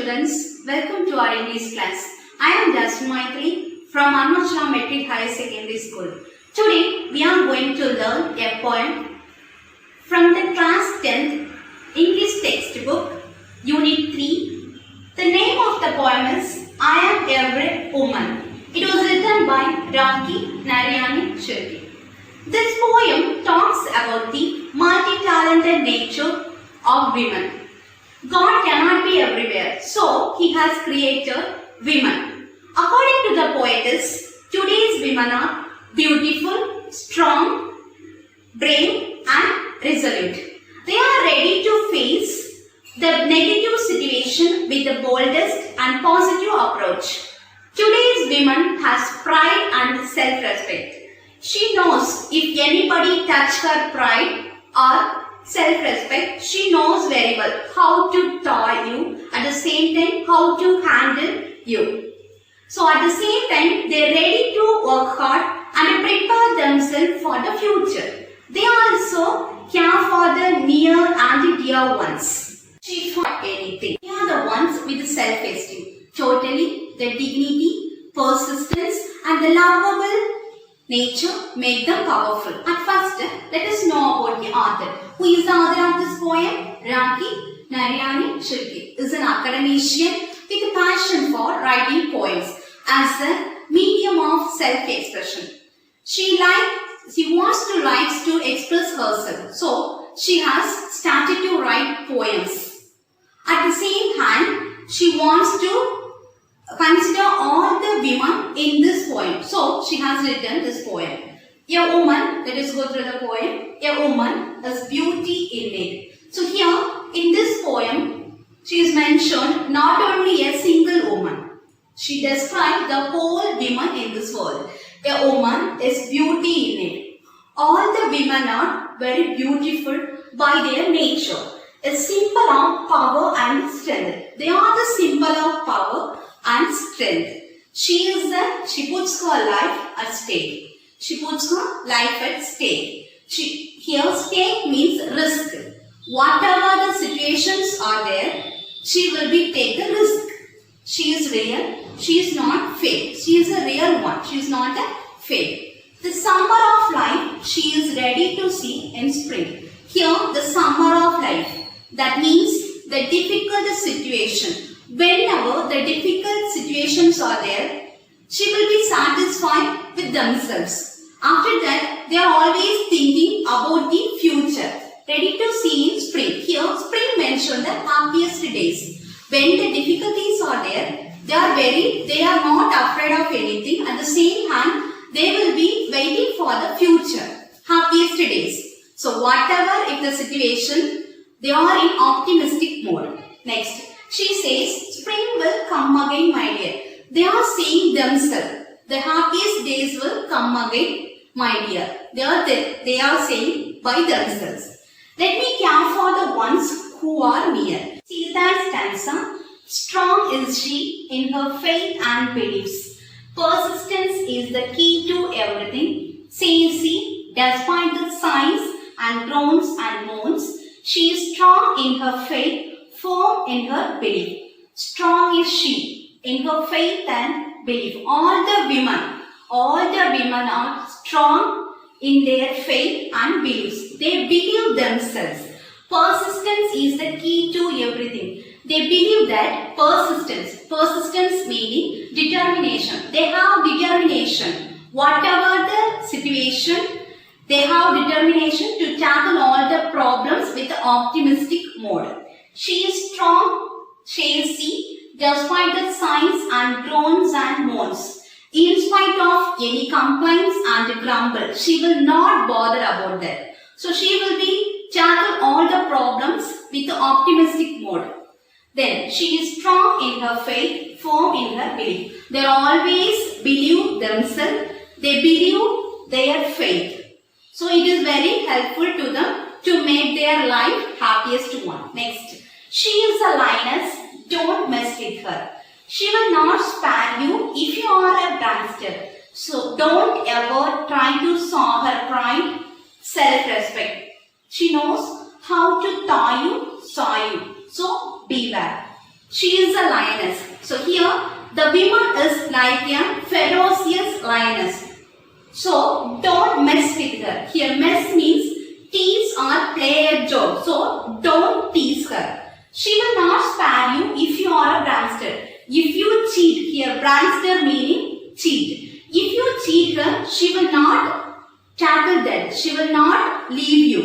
students, welcome to our English class. I am Jasmine Maitri from Arunachal Metric Higher Secondary School. Today we are going to learn a poem from the class 10th English textbook, Unit 3. The name of the poem is I Am Every Woman. It was written by Rakhi Narayani Shirki. This poem talks about the multi-talented nature of women. God cannot be everywhere, so He has created women. According to the poetess, today's women are beautiful, strong, brave and resolute. They are ready to face the negative situation with the boldest and positive approach. Today's woman has pride and self-respect. She knows if anybody touch her pride or self-respect, she knows very well how to toy you, at the same time how to handle you. So at the same time, they are ready to work hard and prepare themselves for the future. They also care for the near and dear ones. She for anything. They are the ones with self-esteem. Totally, the dignity, persistence and the lovable nature make them powerful. At first, let us know about the author. Who is the author of this poem? Rakhi Narayani Shirki is an academician with a passion for writing poems as a medium of self-expression. She wants to express herself, so she has started to write poems. At the same hand, she wants to consider all the women in this poem. So, she has written this poem. A woman, let us go through the poem. A woman is beauty innate. So, here in this poem, she is mentioned not only a single woman. She describes the whole women in this world. A woman is beauty innate. All the women are very beautiful by their nature. A symbol of power and strength. They are the symbol of power and strength. She puts her life at stake. She puts her life at stake. Here stake means risk. Whatever the situations are there, she will take the risk. She is real. She is not fake. She is a real one. She is not a fake. The summer of life she is ready to see in spring. Here the summer of life. That means the difficult situation. Whenever the difficult situations are there, she will be satisfied with themselves. After that, they are always thinking about the future, ready to see in spring. Here, spring mentioned the happiest days. When the difficulties are there, they are not afraid of anything. At the same hand, they will be waiting for the future, happiest days. So, whatever if the situation, they are in optimistic mode. Next. She says, spring will come again, my dear. They are saying themselves, the happiest days will come again, my dear. They are saying by themselves. Let me care for the ones who are near. See that stanza. Strong is she in her faith and beliefs. Persistence is the key to everything. Says she, despite the sighs and groans and moans, she is strong in her faith, firm in her belief. Strong is she in her faith and belief. All the women are strong in their faith and beliefs. They believe themselves. Persistence is the key to everything. They believe that persistence meaning determination. They have determination. Whatever the situation, they have determination to tackle all the problems with the optimistic mode. She is strong, says she, despite the sighs and groans and moans. In spite of any complaints and grumble, she will not bother about that. So she will tackle all the problems with the optimistic mode. Then she is strong in her faith, firm in her belief. They always believe themselves. They believe their faith. So it is very helpful to them to make their life happiest one. Next. She is a lioness, don't mess with her. She will not spare you if you are a prankster. So don't ever try to saw her pride, self-respect. She knows how to saw you. So beware. She is a lioness. So here the woman is like a ferocious lioness. So don't mess with her. Here mess means tease or play a joke. So don't tease her. She will not spare you if you are a prankster. If you cheat, here prankster meaning cheat. If you cheat her, she will not tackle that. She will not leave you.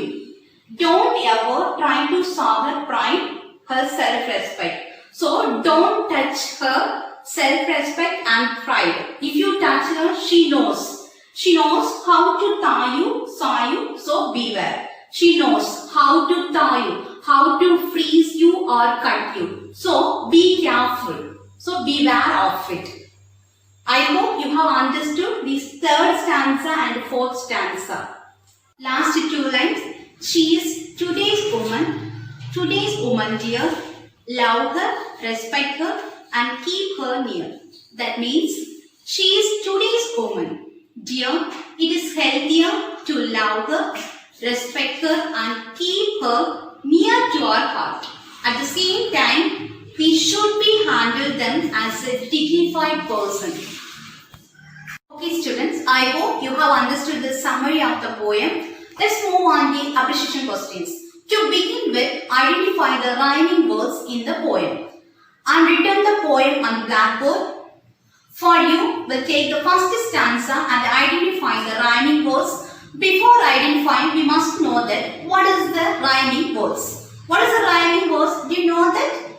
Don't ever try to solve her pride, her self-respect. So don't touch her self-respect and pride. If you touch her, she knows. She knows how to tie you, saw you, so beware. She knows how to tie you, how to freeze you or cut you. So be careful. So beware of it. I hope you have understood this third stanza and fourth stanza. Last two lines. She is today's woman. Today's woman, dear. Love her, respect her and keep her near. That means she is today's woman. Dear, it is healthier to love her, respect her and keep her near to our heart. At the same time, we should be handle them as a dignified person. Okay students, I hope you have understood the summary of the poem. Let's move on to the appreciation questions. To begin with, identify the rhyming words in the poem and return the poem on blackboard. For you, we'll take the first stanza and identify the rhyming words. Before identifying, we must know that what is the rhyming words. What is the rhyming words? Do you know that?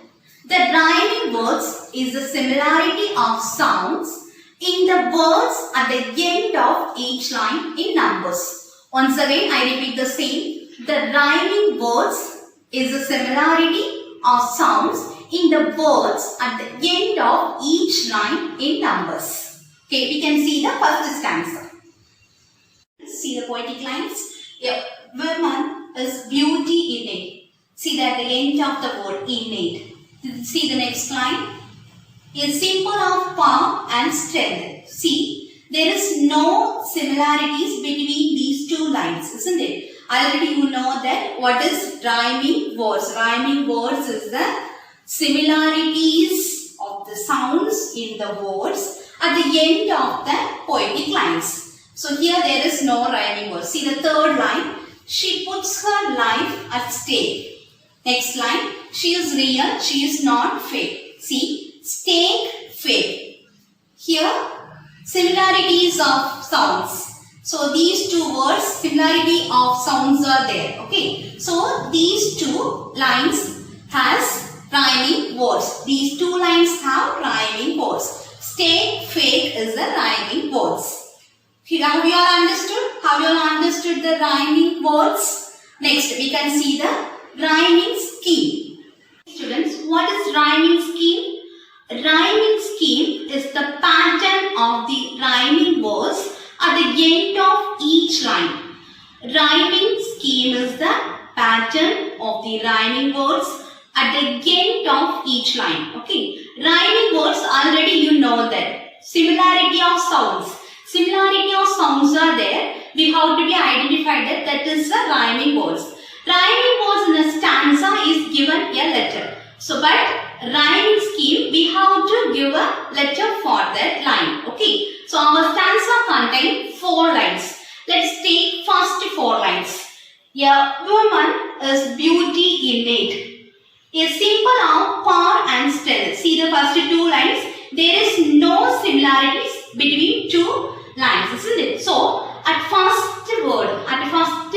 The rhyming words is the similarity of sounds in the words at the end of each line in numbers. Once again, I repeat the same. The rhyming words is the similarity of sounds in the words at the end of each line in numbers. Okay, we can see the first stanza. See the poetic lines. A woman is beauty innate. See that the end of the word innate. See the next line. A symbol of power and strength. See, there is no similarities between these two lines, isn't it? Already you know that what is rhyming words. Rhyming words is the similarities of the sounds in the words at the end of the poetic lines. So here there is no rhyming words. See the third line. She puts her life at stake. Next line. She is real. She is not fake. See, stake, fake. Here similarities of sounds. So these two words, similarity of sounds are there. Okay. So these two lines has rhyming words. These two lines have rhyming words. Stake, fake is the rhyming words. Have you all understood? Have you all understood the rhyming words? Next, we can see the rhyming scheme. Students, what is rhyming scheme? Rhyming scheme is the pattern of the rhyming words at the end of each line. Rhyming scheme is the pattern of the rhyming words at the end of each line. Okay. Rhyming words already you know that. Similarity of sounds. Similarity of sounds are there. We have to be identified that that is the rhyming words. Rhyming words in a stanza is given a letter. So but rhyming scheme we have to give a letter for that line. Okay. So our stanza contains 4 lines. Let's take first 4 lines. A woman is beauty innate. A symbol of power and strength. See the first 2 lines. There is no similarities between 2 lines, isn't it? So at first word, at first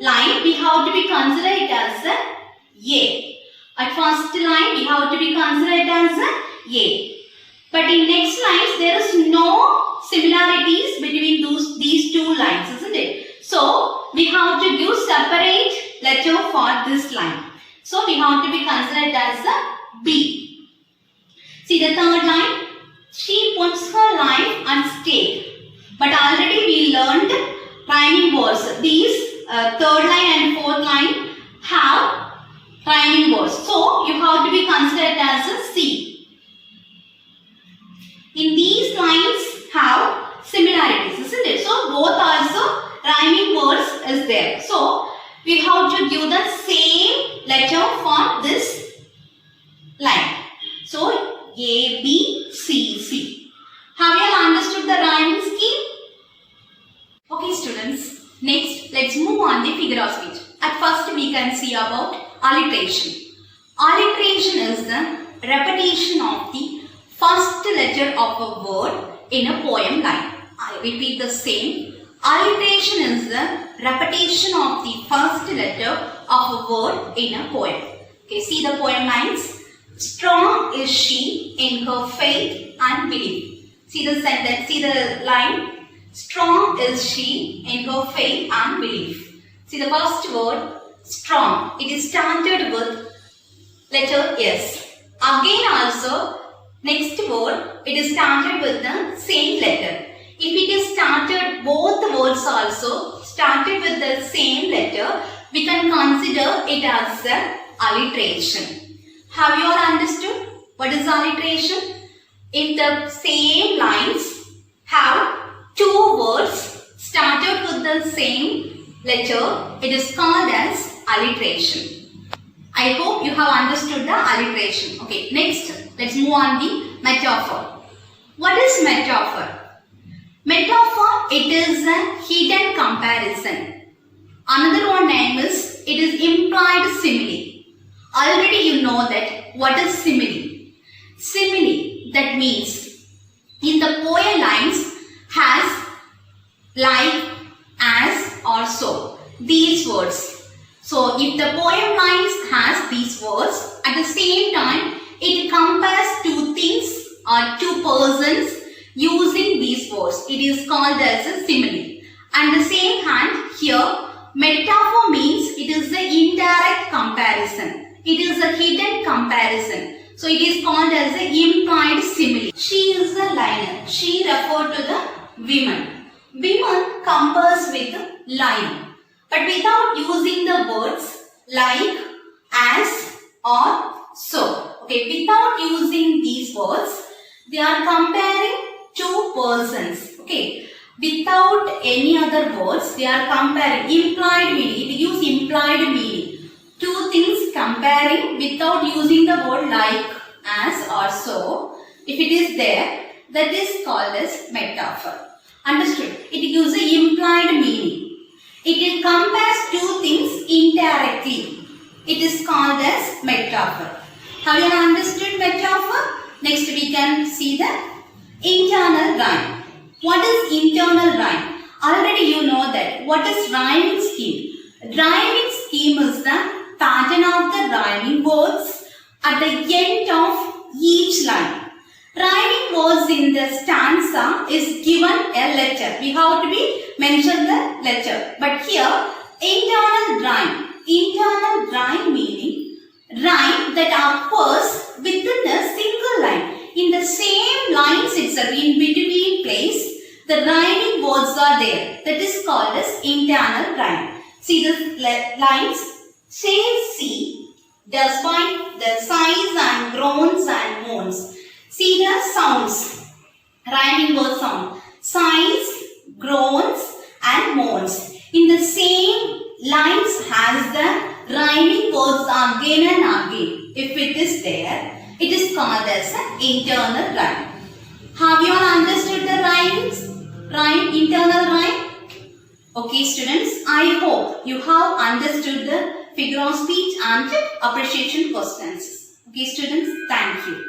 line we have to be considered as A. At first line we have to be considered as A. But in next lines there is no similarities between these 2 lines, isn't it? So we have to give separate letter for this line. So we have to be considered as B. See the third line. She puts her life at stake. But already we learned rhyming words. These third line and fourth line have rhyming words. So you have to be considered as a C. In these lines have similarities, isn't it? So both also rhyming words is there. So we have to give the same letter for this line. A, B, C, C. Have you all understood the rhyming scheme? Okay students, next let's move on the figure of speech. At first we can see about alliteration. Alliteration is the repetition of the first letter of a word in a poem line. I repeat the same. Alliteration is the repetition of the first letter of a word in a poem. Okay, see the poem lines. Strong is she in her faith and belief. See the sentence, see the line. Strong is she in her faith and belief. See the first word, strong. It is started with letter S. Again also, next word, it is started with the same letter. If it is started, both the words also started with the same letter, we can consider it as an alliteration. Have you all understood what is alliteration? If the same lines have two words started with the same letter, it is called as alliteration. I hope you have understood the alliteration. Okay, next let's move on the metaphor. What is metaphor? Metaphor, it is a hidden comparison. Another one name is, it is implied simile. Already you know that what is simile. Simile, that means in the poem lines has like, as or so. These words. So if the poem lines has these words, at the same time it compares two things or two persons using these words. It is called as a simile. And the same hand here, metaphor means it is the indirect comparison. It is a hidden comparison. So it is called as an implied simile. She is the liner. She referred to the women. Women compares with lion. But without using the words like, as or so. Okay, without using these words, they are comparing two persons. Okay, without any other words, they are comparing. Implied meaning. It use implied meaning. Two things comparing without using the word like, as or so. If it is there, that is called as metaphor. Understood? It gives an implied meaning. It compares two things indirectly. It is called as metaphor. Have you understood metaphor? Next we can see the internal rhyme. What is internal rhyme? Already you know that. What is rhyming scheme? Rhyming scheme is the pattern of the rhyming words at the end of each line. Rhyming words in the stanza is given a letter. We have to be mention the letter. But here, internal rhyme. Internal rhyme meaning rhyme that occurs within a single line. In the same lines itself, in between place, the rhyming words are there. That is called as internal rhyme. See the lines. Say, see, despite the sighs and groans and moans. See the sounds. Rhyming word sound. Sighs, groans and moans. In the same lines has the rhyming words again and again. If it is there, it is called as an internal rhyme. Have you all understood the rhymes? Internal rhyme? Okay students, I hope you have understood the figure of speech and appreciation questions. Okay students, thank you.